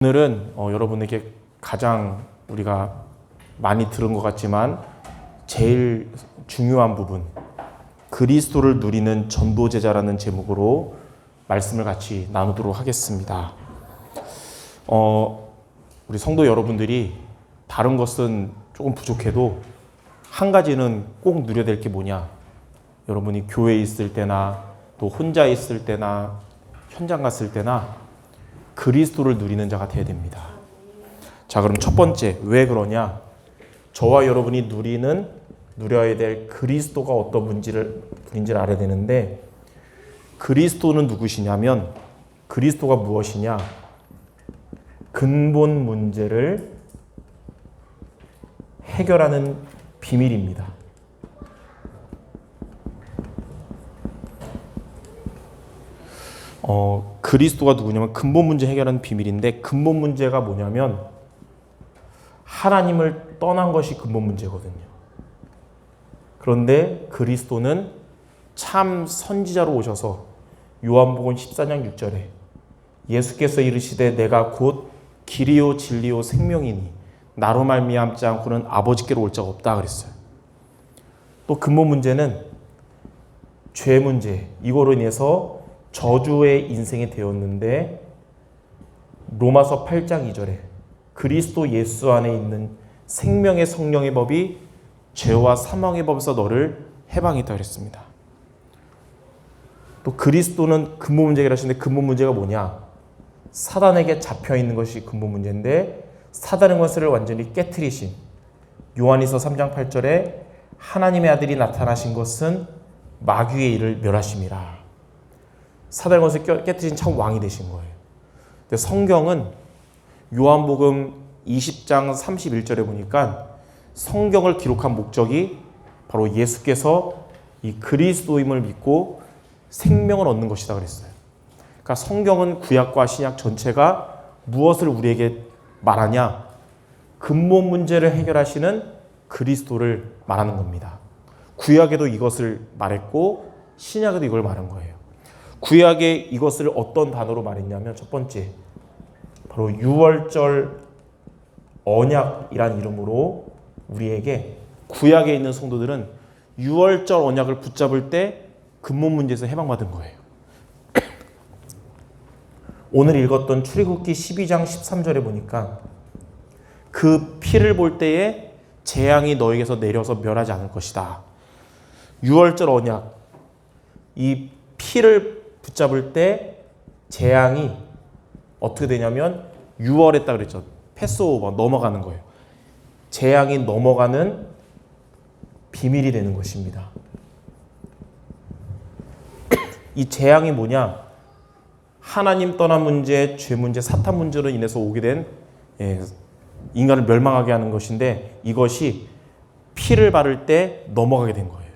오늘은 여러분에게 가장 우리가 많이 들은 것 같지만 제일 중요한 부분, 그리스도를 누리는 전도제자라는 제목으로 말씀을 같이 나누도록 하겠습니다. 우리 성도 여러분들이 다른 것은 조금 부족해도 한 가지는 꼭 누려야 될 게 뭐냐? 여러분이 교회에 있을 때나 또 혼자 있을 때나 현장 갔을 때나 그리스도를 누리는 자가 되어야 됩니다. 자, 그럼 첫 번째, 왜 그러냐? 저와 여러분이 누려야 될 그리스도가 어떤 분인지를 알아야 되는데, 그리스도는 누구시냐면, 그리스도가 무엇이냐? 근본 문제를 해결하는 비밀입니다. 그리스도가 누구냐면 근본 문제 해결하는 비밀인데, 근본 문제가 뭐냐면 하나님을 떠난 것이 근본 문제거든요. 그런데 그리스도는 참 선지자로 오셔서 요한복음 14장 6절에 예수께서 이르시되 내가 곧 길이요 진리요 생명이니 나로 말미암지 않고는 아버지께로 올 자가 없다 그랬어요. 또 근본 문제는 죄 문제, 이거로 인해서 저주의 인생이 되었는데, 로마서 8장 2절에 그리스도 예수 안에 있는 생명의 성령의 법이 죄와 사망의 법에서 너를 해방했다 그랬습니다. 또 그리스도는 근본 문제 해결하시는데, 근본 문제가 뭐냐? 사단에게 잡혀 있는 것이 근본 문제인데, 사단의 것을 완전히 깨트리신 요한일서 3장 8절에 하나님의 아들이 나타나신 것은 마귀의 일을 멸하심이라. 사단의 것을 깨트린 참 왕이 되신 거예요. 근데 성경은 요한복음 20장 31절에 보니까 성경을 기록한 목적이 바로 예수께서 이 그리스도임을 믿고 생명을 얻는 것이다 그랬어요. 그러니까 성경은 구약과 신약 전체가 무엇을 우리에게 말하냐? 근본 문제를 해결하시는 그리스도를 말하는 겁니다. 구약에도 이것을 말했고 신약에도 이걸 말한 거예요. 구약에 이것을 어떤 단어로 말했냐면, 첫 번째, 바로 유월절 언약이란 이름으로 우리에게, 구약에 있는 성도들은 유월절 언약을 붙잡을 때 근본 문제에서 해방받은 거예요. 오늘 읽었던 출애굽기 12장 13절에 보니까 그 피를 볼 때에 재앙이 너에게서 내려서 멸하지 않을 것이다. 유월절 언약, 이 피를 붙잡을 때 재앙이 어떻게 되냐면 6월했다 그랬죠. 패스오버, 넘어가는 거예요. 재앙이 넘어가는 비밀이 되는 것입니다. 이 재앙이 뭐냐? 하나님 떠난 문제, 죄 문제, 사탄 문제로 인해서 오게 된 인간을 멸망하게 하는 것인데, 이것이 피를 바를 때 넘어가게 된 거예요.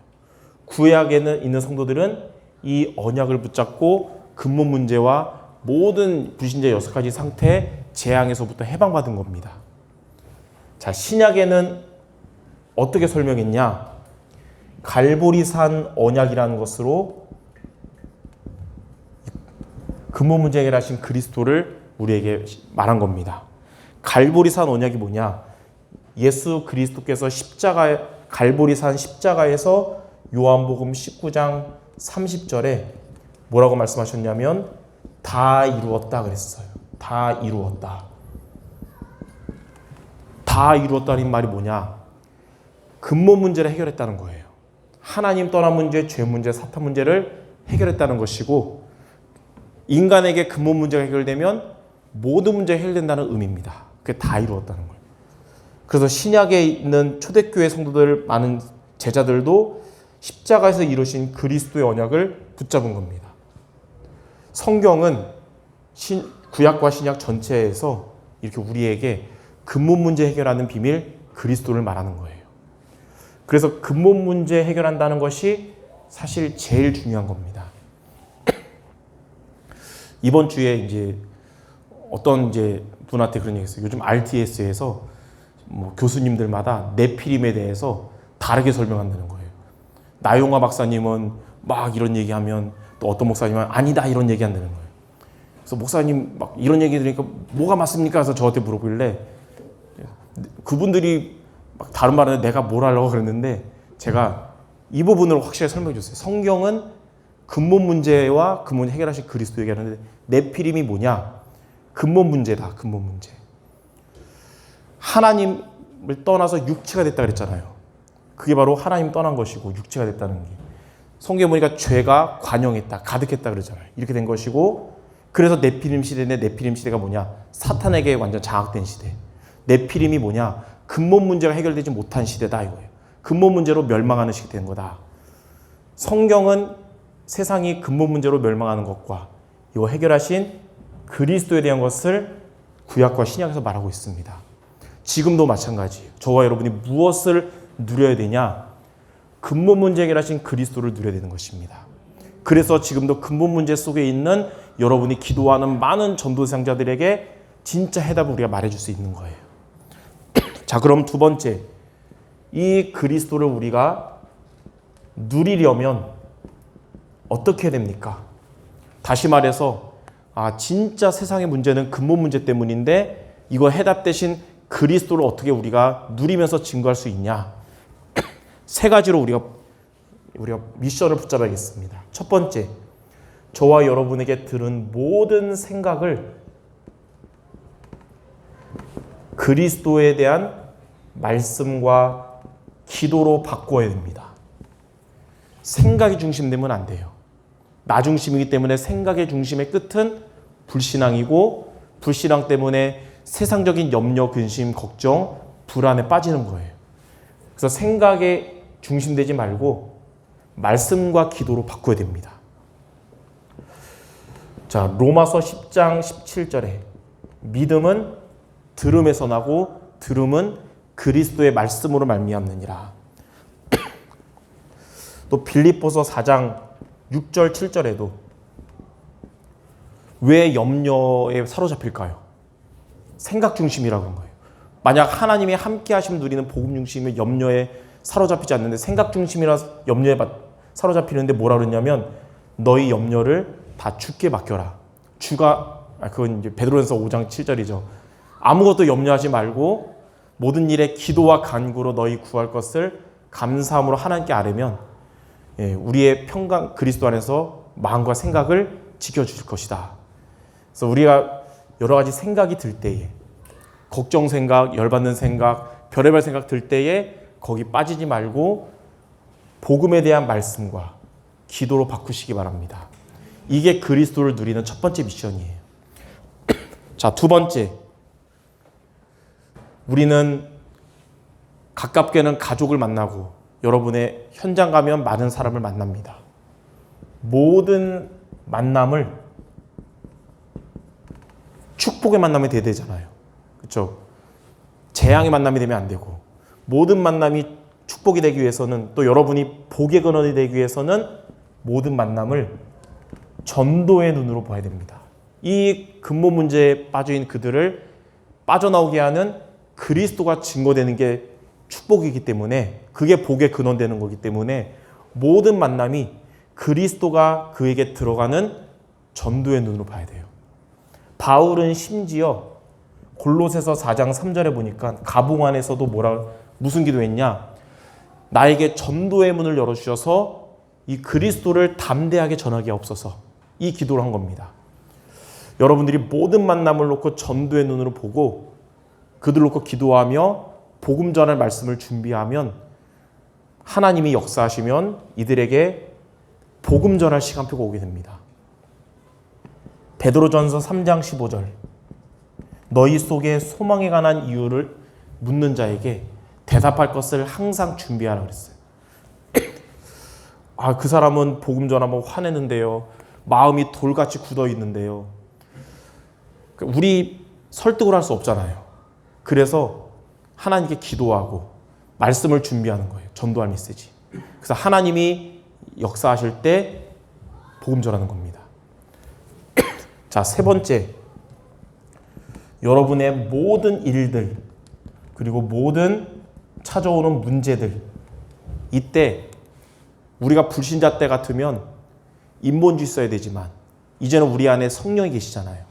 구약에는 있는 성도들은 이 언약을 붙잡고 근본 문제와 모든 불신자 6가지 상태 재앙에서부터 해방받은 겁니다. 자, 신약에는 어떻게 설명했냐? 갈보리산 언약이라는 것으로 근본 문제 해결하신 그리스도를 우리에게 말한 겁니다. 갈보리산 언약이 뭐냐? 예수 그리스도께서 갈보리산 십자가에서 요한복음 19장 30절에 뭐라고 말씀하셨냐면 다 이루었다 그랬어요. 다 이루었다. 다 이루었다는 말이 뭐냐? 근본 문제를 해결했다는 거예요. 하나님 떠난 문제, 죄 문제, 사탄 문제를 해결했다는 것이고, 인간에게 근본 문제가 해결되면 모든 문제가 해결된다는 의미입니다. 그게 다 이루었다는 거예요. 그래서 신약에 있는 초대교회 성도들, 많은 제자들도 십자가에서 이루신 그리스도의 언약을 붙잡은 겁니다. 성경은 구약과 신약 전체에서 이렇게 우리에게 근본 문제 해결하는 비밀, 그리스도를 말하는 거예요. 그래서 근본 문제 해결한다는 것이 사실 제일 중요한 겁니다. 이번 주에 이제 어떤 분한테 그런 얘기 했어요. 요즘 RTS에서 교수님들마다 네피림에 대해서 다르게 설명한다는 거예요. 나용화 박사님은 막 이런 얘기하면, 또 어떤 목사님은 아니다 이런 얘기한다는 거예요. 그래서 목사님 막 이런 얘기 들으니까 뭐가 맞습니까? 해서 저한테 물어보길래 그분들이 막 다른 말은 내가 뭘 하려고 그랬는데 제가 이 부분을 확실히 설명해 줬어요. 성경은 근본 문제와 그 문제 해결하신 그리스도 얘기하는데 네피림이 뭐냐? 근본 문제다. 근본 문제. 하나님을 떠나서 육체가 됐다 그랬잖아요. 그게 바로 하나님 떠난 것이고 육체가 됐다는 게. 성경에 보니까 죄가 관영했다. 가득했다 그러잖아요. 이렇게 된 것이고 그래서 네피림 시대인데 네피림 시대가 뭐냐? 사탄에게 완전 장악된 시대. 네피림이 뭐냐? 근본 문제가 해결되지 못한 시대다 이거예요. 근본 문제로 멸망하는 시대 된 거다. 성경은 세상이 근본 문제로 멸망하는 것과 이거 해결하신 그리스도에 대한 것을 구약과 신약에서 말하고 있습니다. 지금도 마찬가지예요. 저와 여러분이 무엇을 누려야 되냐? 근본 문제 해결하신 그리스도를 누려야 되는 것입니다. 그래서 지금도 근본 문제 속에 있는 여러분이 기도하는 많은 전도사자들에게 진짜 해답을 우리가 말해줄 수 있는 거예요. 자, 그럼 두 번째, 이 그리스도를 우리가 누리려면 어떻게 해야 됩니까? 다시 말해서 진짜 세상의 문제는 근본 문제 때문인데 이거 해답 대신 그리스도를 어떻게 우리가 누리면서 증거할 수 있냐? 세 가지로 우리가 미션을 붙잡아야겠습니다. 첫 번째, 저와 여러분에게 들은 모든 생각을 그리스도에 대한 말씀과 기도로 바꿔야 됩니다. 생각이 중심되면 안 돼요. 나 중심이기 때문에 생각의 중심의 끝은 불신앙이고 불신앙 때문에 세상적인 염려, 근심, 걱정, 불안에 빠지는 거예요. 그래서 생각에 중심되지 말고 말씀과 기도로 바꿔야 됩니다. 자, 로마서 10장 17절에 믿음은 들음에서 나고 들음은 그리스도의 말씀으로 말미암느니라. 또 빌립보서 4장 6절 7절에도 왜 염려에 사로잡힐까요? 생각 중심이라고 한 거예요. 만약 하나님이 함께 하시면 누리는 복음 중심이 염려에 사로잡히지 않는데 생각 중심이라 염려에 사로잡히는데 뭐라 그러냐면 너희 염려를 다 주께 맡겨라. 그건 이제 베드로전서 5장 7절이죠. 아무것도 염려하지 말고 모든 일에 기도와 간구로 너희 구할 것을 감사함으로 하나님께 아뢰면 우리의 평강 그리스도 안에서 마음과 생각을 지켜주실 것이다. 그래서 우리가 여러 가지 생각이 들 때에 걱정 생각, 열받는 생각, 별의별 생각 들 때에 거기 빠지지 말고 복음에 대한 말씀과 기도로 바꾸시기 바랍니다. 이게 그리스도를 누리는 첫 번째 미션이에요. 자, 두 번째. 우리는 가깝게는 가족을 만나고 여러분의 현장 가면 많은 사람을 만납니다. 모든 만남을 축복의 만남이 돼야 되잖아요. 그렇죠? 재앙의 만남이 되면 안 되고 모든 만남이 축복이 되기 위해서는 또 여러분이 복의 근원이 되기 위해서는 모든 만남을 전도의 눈으로 봐야 됩니다. 이 근본 문제에 빠져있는 그들을 빠져나오게 하는 그리스도가 증거되는 게 축복이기 때문에 그게 복의 근원되는 거기 때문에 모든 만남이 그리스도가 그에게 들어가는 전도의 눈으로 봐야 돼요. 바울은 심지어 골로새서 4장 3절에 보니까 가봉 안에서도 무슨 기도했냐? 나에게 전도의 문을 열어주셔서 이 그리스도를 담대하게 전하게 하옵소서. 이 기도를 한 겁니다. 여러분들이 모든 만남을 놓고 전도의 눈으로 보고 그들 놓고 기도하며 복음 전할 말씀을 준비하면 하나님이 역사하시면 이들에게 복음 전할 시간표가 오게 됩니다. 베드로전서 3장 15절 너희 속에 소망에 관한 이유를 묻는 자에게 대답할 것을 항상 준비하라 그랬어요. 그 사람은 복음 전하면 화내는데요. 마음이 돌같이 굳어 있는데요. 우리 설득을 할 수 없잖아요. 그래서 하나님께 기도하고 말씀을 준비하는 거예요. 전도할 메시지. 그래서 하나님이 역사하실 때 복음 전하는 겁니다. 자, 세 번째. 여러분의 모든 일들 그리고 모든 찾아오는 문제들 이때 우리가 불신자 때 같으면 인본주의 써야 되지만 이제는 우리 안에 성령이 계시잖아요.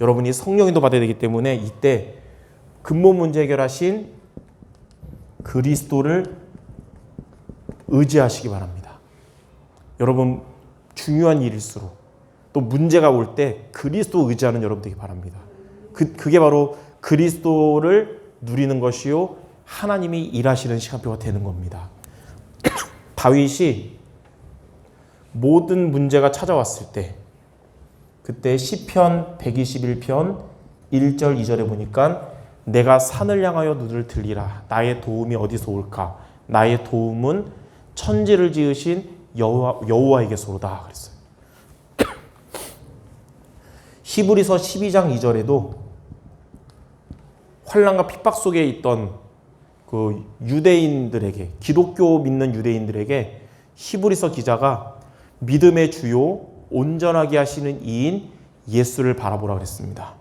여러분이 성령인도 받아야 되기 때문에 이때 근본 문제 해결하신 그리스도를 의지하시기 바랍니다. 여러분 중요한 일일수록 또 문제가 올 때 그리스도 의지하는 여러분 되기 바랍니다. 그게 바로 그리스도를 누리는 것이요 하나님이 일하시는 시간표가 되는 겁니다. 다윗이 모든 문제가 찾아왔을 때 그때 시편 121편 1절 2절에 보니까 내가 산을 향하여 눈을 들리라. 나의 도움이 어디서 올까? 나의 도움은 천지를 지으신 여호와에게서로다 그랬어요. 히브리서 12장 2절에도 환난과 핍박 속에 있던 그 유대인들에게, 기독교 믿는 유대인들에게 히브리서 기자가 믿음의 주요 온전하게 하시는 이인 예수를 바라보라 그랬습니다.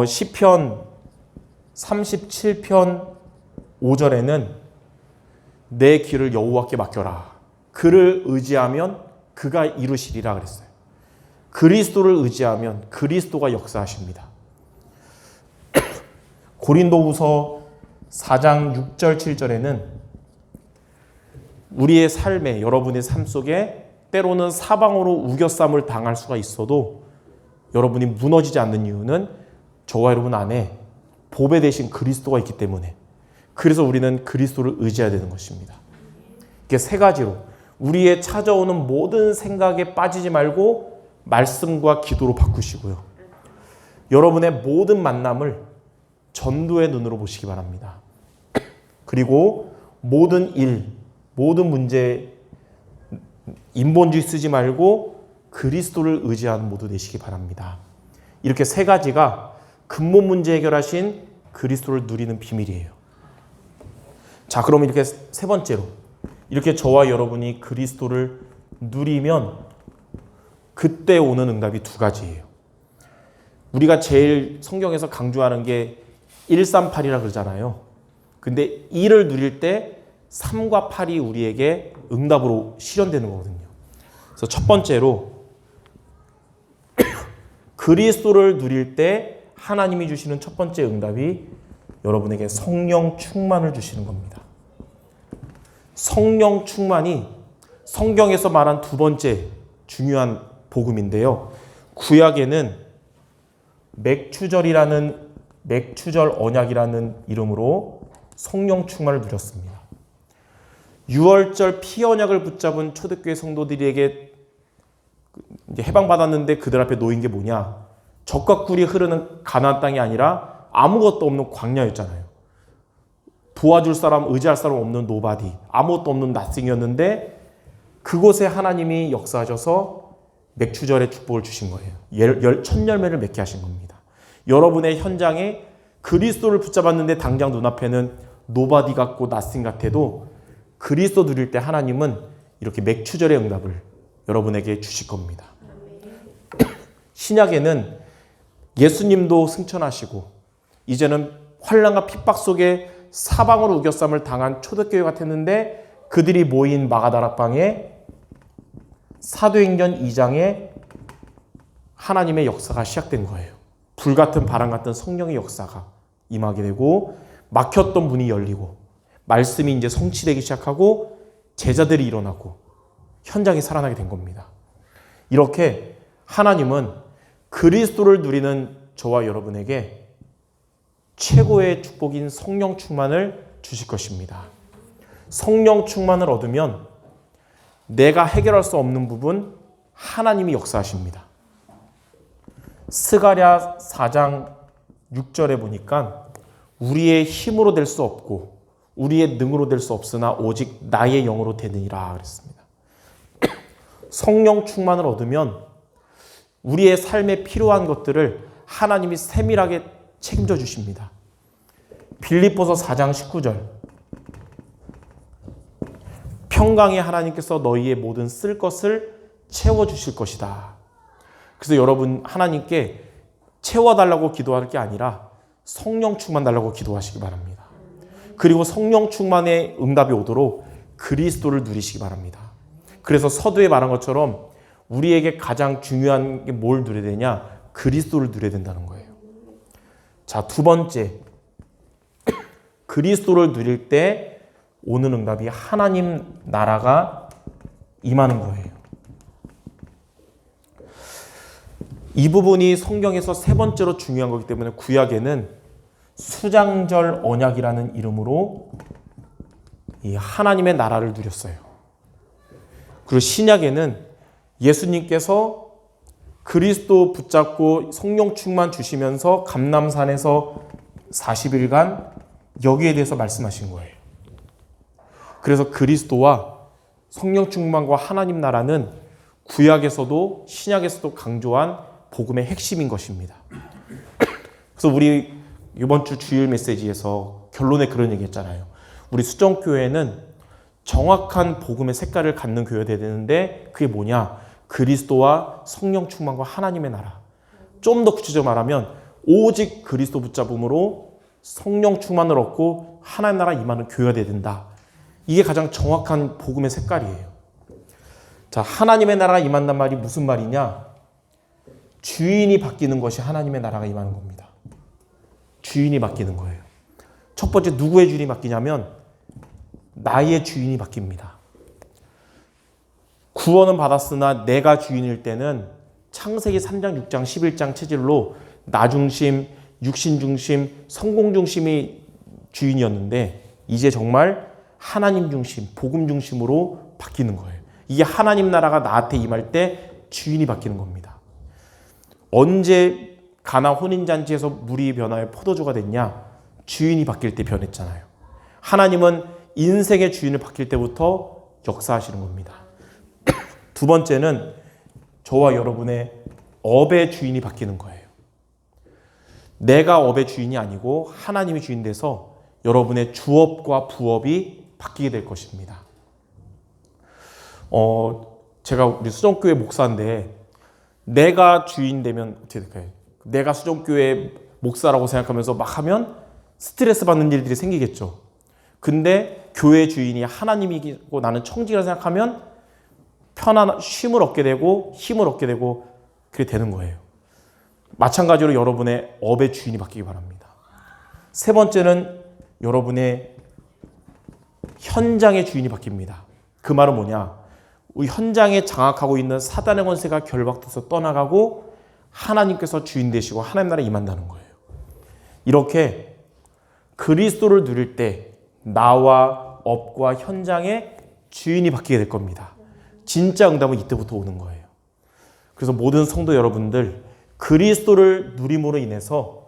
시편 37편 5절에는 내 길을 여호와께 맡겨라. 그를 의지하면 그가 이루시리라 그랬어요. 그리스도를 의지하면 그리스도가 역사하십니다. 고린도후서 4장 6절 7절에는 우리의 삶에, 여러분의 삶 속에 때로는 사방으로 우겨쌈을 당할 수가 있어도 여러분이 무너지지 않는 이유는 저와 여러분 안에 보배 되신 그리스도가 있기 때문에, 그래서 우리는 그리스도를 의지해야 되는 것입니다. 이게 세 가지로 우리의 찾아오는 모든 생각에 빠지지 말고 말씀과 기도로 바꾸시고요. 여러분의 모든 만남을 전도의 눈으로 보시기 바랍니다. 그리고 모든 일, 모든 문제 인본주의 쓰지 말고 그리스도를 의지하는 모두 되시기 바랍니다. 이렇게 세 가지가 근본 문제 해결하신 그리스도를 누리는 비밀이에요. 자, 그럼 이렇게 세 번째로 이렇게 저와 여러분이 그리스도를 누리면 그때 오는 응답이 두 가지예요. 우리가 제일 성경에서 강조하는 게 138이라 그러잖아요. 근데 1을 누릴 때 3과 8이 우리에게 응답으로 실현되는 거거든요. 그래서 첫 번째로 그리스도를 누릴 때 하나님이 주시는 첫 번째 응답이 여러분에게 성령 충만을 주시는 겁니다. 성령 충만이 성경에서 말한 두 번째 중요한 복음인데요. 구약에는 맥추절 언약이라는 이름으로 성령 충만을 누렸습니다. 유월절 피 언약을 붙잡은 초대교회 성도들에게 이제 해방받았는데 그들 앞에 놓인 게 뭐냐? 젖과 꿀이 흐르는 가나안 땅이 아니라 아무것도 없는 광야였잖아요. 도와줄 사람, 의지할 사람 없는 노바디, 아무것도 없는 낫싱이었는데 그곳에 하나님이 역사하셔서 맥추절의 축복을 주신 거예요. 첫 열매를 맺게 하신 겁니다. 여러분의 현장에 그리스도를 붙잡았는데 당장 눈앞에는 노바디 같고 낫싱 같아도 그리스도 누릴 때 하나님은 이렇게 맥추절의 응답을 여러분에게 주실 겁니다. 신약에는 예수님도 승천하시고 이제는 환난과 핍박 속에 사방으로 우겨쌈을 당한 초대교회 같았는데 그들이 모인 마가다락방에 사도행전 2장에 하나님의 역사가 시작된 거예요. 불같은 바람 같은 성령의 역사가 임하게 되고 막혔던 문이 열리고 말씀이 이제 성취되기 시작하고 제자들이 일어나고 현장이 살아나게 된 겁니다. 이렇게 하나님은 그리스도를 누리는 저와 여러분에게 최고의 축복인 성령 충만을 주실 것입니다. 성령 충만을 얻으면 내가 해결할 수 없는 부분 하나님이 역사하십니다. 스가랴 4장 6절에 보니까 우리의 힘으로 될 수 없고 우리의 능으로 될 수 없으나 오직 나의 영으로 되느니라 그랬습니다. 성령 충만을 얻으면 우리의 삶에 필요한 것들을 하나님이 세밀하게 책임져 주십니다. 빌립보서 4장 19절 평강의 하나님께서 너희의 모든 쓸 것을 채워주실 것이다. 그래서 여러분 하나님께 채워달라고 기도할 게 아니라 성령 충만 달라고 기도하시기 바랍니다. 그리고 성령 충만의 응답이 오도록 그리스도를 누리시기 바랍니다. 그래서 서두에 말한 것처럼 우리에게 가장 중요한 게 뭘 누려야 되냐? 그리스도를 누려야 된다는 거예요. 자, 두 번째. 그리스도를 누릴 때 오는 응답이 하나님 나라가 임하는 거예요. 이 부분이 성경에서 세 번째로 중요한 거기 때문에 구약에는 수장절 언약이라는 이름으로 이 하나님의 나라를 누렸어요. 그리고 신약에는 예수님께서 그리스도 붙잡고 성령 충만 주시면서 감람산에서 40일간 여기에 대해서 말씀하신 거예요. 그래서 그리스도와 성령 충만과 하나님 나라는 구약에서도 신약에서도 강조한 복음의 핵심인 것입니다. 그래서 우리 이번 주 주일 메시지에서 결론에 그런 얘기 했잖아요. 우리 수정교회는 정확한 복음의 색깔을 갖는 교회가 되야 되는데 그게 뭐냐? 그리스도와 성령 충만과 하나님의 나라. 좀 더 구체적으로 말하면 오직 그리스도 붙잡음으로 성령 충만을 얻고 하나님 나라 임하는 교회가 되야 된다. 이게 가장 정확한 복음의 색깔이에요. 자, 하나님의 나라가 임한단 말이 무슨 말이냐? 주인이 바뀌는 것이 하나님의 나라가 임하는 겁니다. 주인이 바뀌는 거예요. 첫 번째 누구의 주인이 바뀌냐면 나의 주인이 바뀝니다. 구원은 받았으나 내가 주인일 때는 창세기 3장, 6장, 11장 체질로 나 중심, 육신 중심, 성공 중심이 주인이었는데 이제 정말 하나님 중심, 복음 중심으로 바뀌는 거예요. 이게 하나님 나라가 나한테 임할 때 주인이 바뀌는 겁니다. 언제 가나 혼인잔치에서 물이 변하여 포도주가 됐냐? 주인이 바뀔 때 변했잖아요. 하나님은 인생의 주인을 바뀔 때부터 역사하시는 겁니다. 두 번째는 저와 여러분의 업의 주인이 바뀌는 거예요. 내가 업의 주인이 아니고 하나님이 주인 돼서 여러분의 주업과 부업이 바뀌게 될 것입니다. 제가 우리 수정교회 목사인데 내가 주인 되면 어떻게 될까요? 내가 수정교회 목사라고 생각하면서 막 하면 스트레스 받는 일들이 생기겠죠. 근데 교회 주인이 하나님이고 나는 청지기라 생각하면 쉼을 얻게 되고 힘을 얻게 되고 그렇게 되는 거예요. 마찬가지로 여러분의 업의 주인이 바뀌기 바랍니다. 세 번째는 여러분의 현장의 주인이 바뀝니다. 그 말은 뭐냐? 우리 현장에 장악하고 있는 사단의 권세가 결박돼서 떠나가고 하나님께서 주인 되시고 하나님 나라에 임한다는 거예요. 이렇게 그리스도를 누릴 때 나와 업과 현장의 주인이 바뀌게 될 겁니다. 진짜 응답은 이때부터 오는 거예요. 그래서 모든 성도 여러분들 그리스도를 누림으로 인해서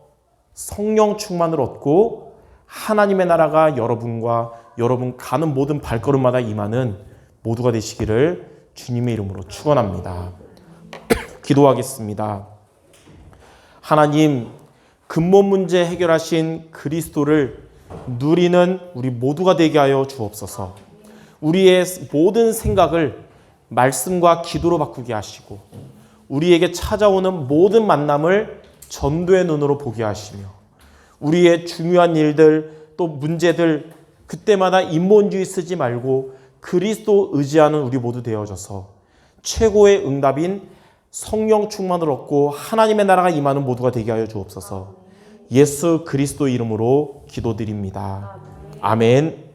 성령 충만을 얻고 하나님의 나라가 여러분과 여러분 가는 모든 발걸음마다 임하는 모두가 되시기를 주님의 이름으로 축원합니다. 기도하겠습니다. 하나님, 근본 문제 해결하신 그리스도를 누리는 우리 모두가 되게 하여 주옵소서. 우리의 모든 생각을 말씀과 기도로 바꾸게 하시고 우리에게 찾아오는 모든 만남을 전도의 눈으로 보게 하시며 우리의 중요한 일들 또 문제들 그때마다 인본주의 쓰지 말고 그리스도 의지하는 우리 모두 되어져서 최고의 응답인 성령 충만을 얻고 하나님의 나라가 임하는 모두가 되게 하여 주옵소서. 예수 그리스도 이름으로 기도드립니다. 아멘.